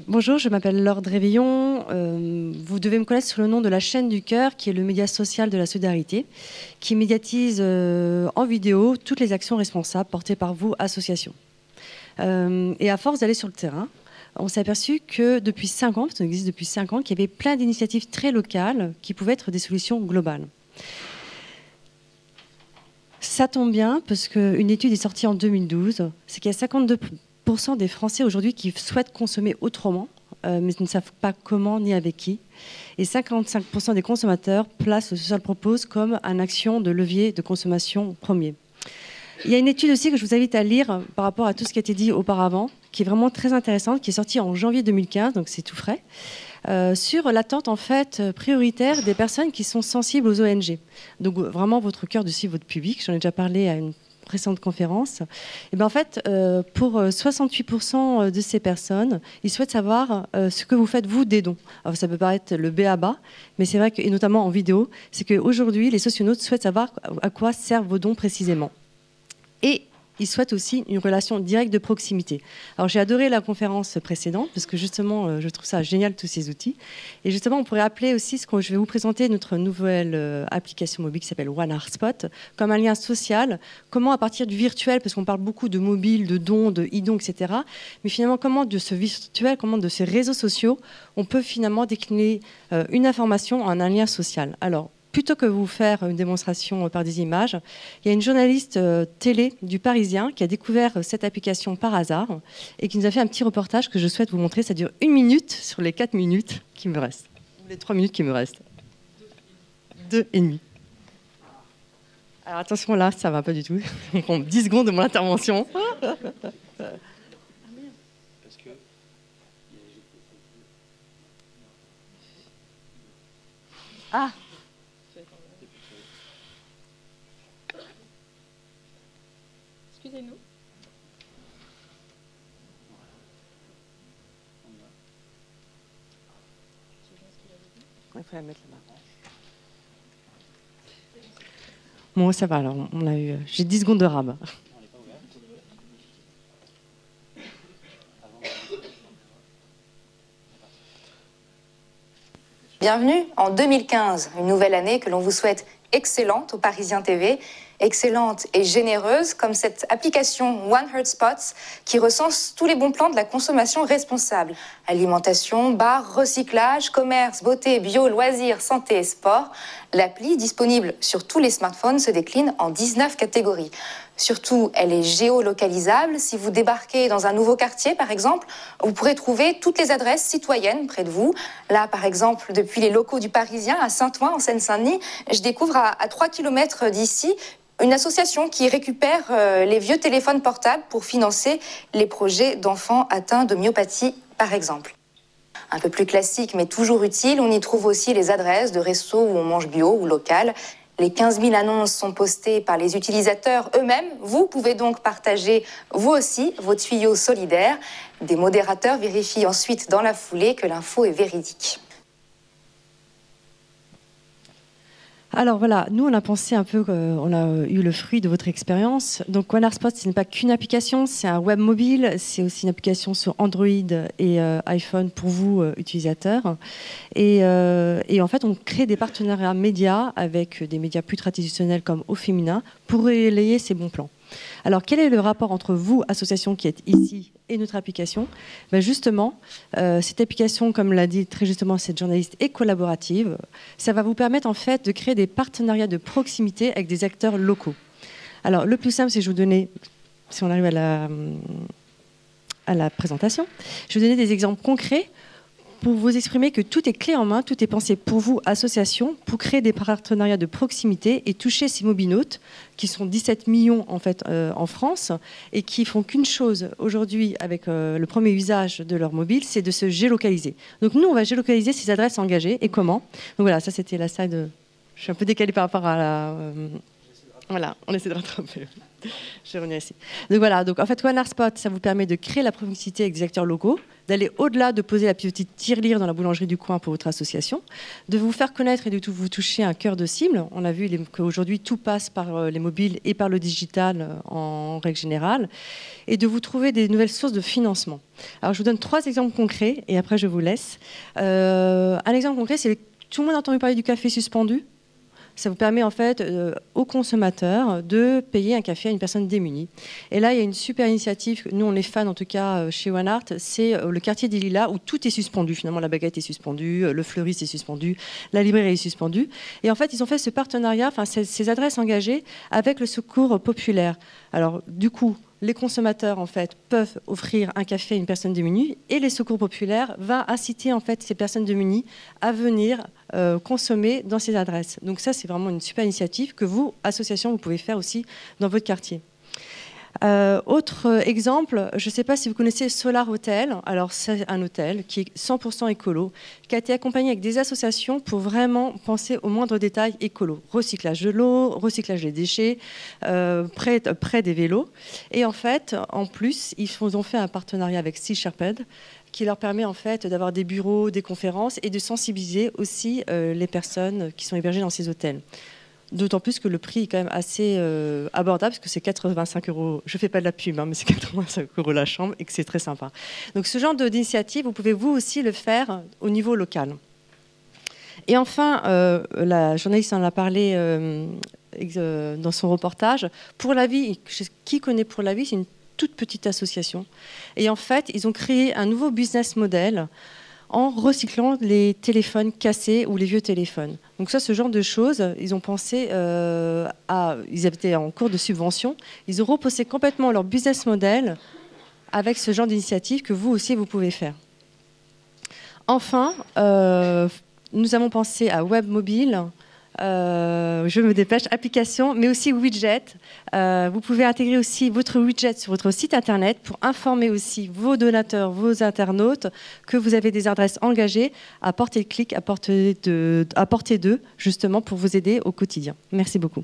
Bonjour, je m'appelle Laure Drévillon. Vous devez me connaître sous le nom de la chaîne du cœur, qui est le média social de la solidarité, qui médiatise en vidéo toutes les actions responsables portées par vous, associations. Et à force d'aller sur le terrain, on s'est aperçu que depuis 5 ans, parce que ça existe depuis 5 ans, qu'il y avait plein d'initiatives très locales qui pouvaient être des solutions globales. Ça tombe bien, parce qu'une étude est sortie en 2012, c'est qu'il y a 52% des Français aujourd'hui qui souhaitent consommer autrement, mais ne savent pas comment ni avec qui. Et 55% des consommateurs placent le social propose comme une action de levier de consommation premier. Il y a une étude aussi que je vous invite à lire par rapport à tout ce qui a été dit auparavant, qui est vraiment très intéressante, qui est sortie en janvier 2015, donc c'est tout frais, sur l'attente en fait prioritaire des personnes qui sont sensibles aux ONG. Donc vraiment votre cœur de cible, votre public, j'en ai déjà parlé à une précédente conférence. Et bien en fait, pour 68% de ces personnes, ils souhaitent savoir ce que vous faites vous des dons. Alors ça peut paraître le b.a.-ba, mais c'est vrai que, et notamment en vidéo, c'est qu'aujourd'hui les socionautes souhaitent savoir à quoi servent vos dons précisément. Et ils souhaitent aussi une relation directe de proximité. Alors j'ai adoré la conférence précédente parce que justement je trouve ça génial tous ces outils. Et justement on pourrait appeler aussi ce que je vais vous présenter, notre nouvelle application mobile qui s'appelle OneHeartSpot, comme un lien social. Comment à partir du virtuel, parce qu'on parle beaucoup de mobile, de dons, de e-dons, etc. Mais finalement comment de ce virtuel, comment de ces réseaux sociaux, on peut finalement décliner une information en un lien social. Alors plutôt que vous faire une démonstration par des images, il y a une journaliste télé du Parisien qui a découvert cette application par hasard et qui nous a fait un petit reportage que je souhaite vous montrer. Ça dure 1 minute sur les 4 minutes qui me restent. Les 3 minutes qui me restent. 2,5. Alors attention là, ça va pas du tout. On prend 10 secondes de mon intervention. Ah. Excusez-nous. Il faut la mettre là-bas. Bon, ça va alors, on a eu. J'ai 10 secondes de rab. Bienvenue en 2015, une nouvelle année que l'on vous souhaite excellente au Parisien TV, excellente et généreuse comme cette application OneHeartSpots qui recense tous les bons plans de la consommation responsable. Alimentation, bar, recyclage, commerce, beauté, bio, loisirs, santé et sport. L'appli, disponible sur tous les smartphones, se décline en 19 catégories. Surtout, elle est géolocalisable. Si vous débarquez dans un nouveau quartier, par exemple, vous pourrez trouver toutes les adresses citoyennes près de vous. Là, par exemple, depuis les locaux du Parisien à Saint-Ouen, en Seine-Saint-Denis, je découvre à 3 km d'ici une association qui récupère les vieux téléphones portables pour financer les projets d'enfants atteints de myopathie, par exemple. Un peu plus classique, mais toujours utile, on y trouve aussi les adresses de restos où on mange bio ou local. Les 15 000 annonces sont postées par les utilisateurs eux-mêmes. Vous pouvez donc partager, vous aussi, vos tuyaux solidaires. Des modérateurs vérifient ensuite dans la foulée que l'info est véridique. Alors voilà, nous on a pensé un peu qu'on a eu le fruit de votre expérience. Donc OneHeartSpot, ce n'est pas qu'une application, c'est un web mobile, c'est aussi une application sur Android et iPhone pour vous, utilisateurs. Et en fait, on crée des partenariats médias avec des médias plus traditionnels comme Au Féminin pour relayer ces bons plans. Alors, quel est le rapport entre vous, association qui êtes ici, et notre application ? Ben justement, cette application, comme l'a dit très justement cette journaliste, est collaborative. Ça va vous permettre en fait de créer des partenariats de proximité avec des acteurs locaux. Alors, le plus simple, c'est que je vous donner, si on arrive à la présentation, je vais vous donner des exemples concrets pour vous exprimer que tout est clé en main, tout est pensé pour vous, association, pour créer des partenariats de proximité et toucher ces mobinautes, qui sont 17 millions en fait en France, et qui font qu'une chose aujourd'hui avec le premier usage de leur mobile, c'est de se géolocaliser. Donc nous, on va géolocaliser ces adresses engagées, et comment ? Donc voilà, ça c'était la slide, je suis un peu décalée par rapport à la... Voilà, on essaie de rattraper. Je vais revenir ici. Donc voilà, donc en fait, One Heart Spot, ça vous permet de créer la proximité avec des acteurs locaux, d'aller au-delà de poser la petite tirelire dans la boulangerie du coin pour votre association, de vous faire connaître et de vous toucher un cœur de cible. On a vu qu'aujourd'hui, tout passe par les mobiles et par le digital en règle générale, et de vous trouver des nouvelles sources de financement. Alors, je vous donne 3 exemples concrets, et après, je vous laisse. Un exemple concret, c'est tout le monde a entendu parler du café suspendu. Ça vous permet en fait aux consommateurs de payer un café à une personne démunie. Et là, il y a une super initiative, nous on est fans en tout cas chez One Heart, c'est le quartier des Lilas où tout est suspendu. Finalement, la baguette est suspendue, le fleuriste est suspendu, la librairie est suspendue. Et en fait, ils ont fait ce partenariat, enfin ces adresses engagées avec le secours populaire. Alors du coup, les consommateurs en fait peuvent offrir un café à une personne démunie et les secours populaires va inciter en fait ces personnes démunies à venir consommer dans ces adresses. Donc ça, c'est vraiment une super initiative que vous, association, vous pouvez faire aussi dans votre quartier. Autre exemple, je ne sais pas si vous connaissez Solar Hotel. Alors c'est un hôtel qui est 100% écolo, qui a été accompagné avec des associations pour vraiment penser aux moindres détails écolo. Recyclage de l'eau, recyclage des déchets, près des vélos. Et en fait, en plus, ils ont fait un partenariat avec Sea Shepherd qui leur permet en fait d'avoir des bureaux, des conférences et de sensibiliser aussi les personnes qui sont hébergées dans ces hôtels. D'autant plus que le prix est quand même assez abordable, parce que c'est 85 €. Je ne fais pas de la pub, hein, mais c'est 85 € la chambre et que c'est très sympa. Donc ce genre d'initiative, vous pouvez vous aussi le faire au niveau local. Et enfin, la journaliste en a parlé dans son reportage. Pour la vie, qui connaît Pour la vie, c'est une toute petite association. Et en fait, ils ont créé un nouveau business model en recyclant les téléphones cassés ou les vieux téléphones. Donc ça, ce genre de choses, ils ont pensé ils étaient en cours de subvention, ils ont repensé complètement leur business model avec ce genre d'initiative que vous aussi, vous pouvez faire. Enfin, nous avons pensé à web mobile, je me dépêche, application, mais aussi widget. Vous pouvez intégrer aussi votre widget sur votre site internet pour informer aussi vos donateurs, vos internautes que vous avez des adresses engagées à portée de clic, à portée d'eux, justement pour vous aider au quotidien. Merci beaucoup.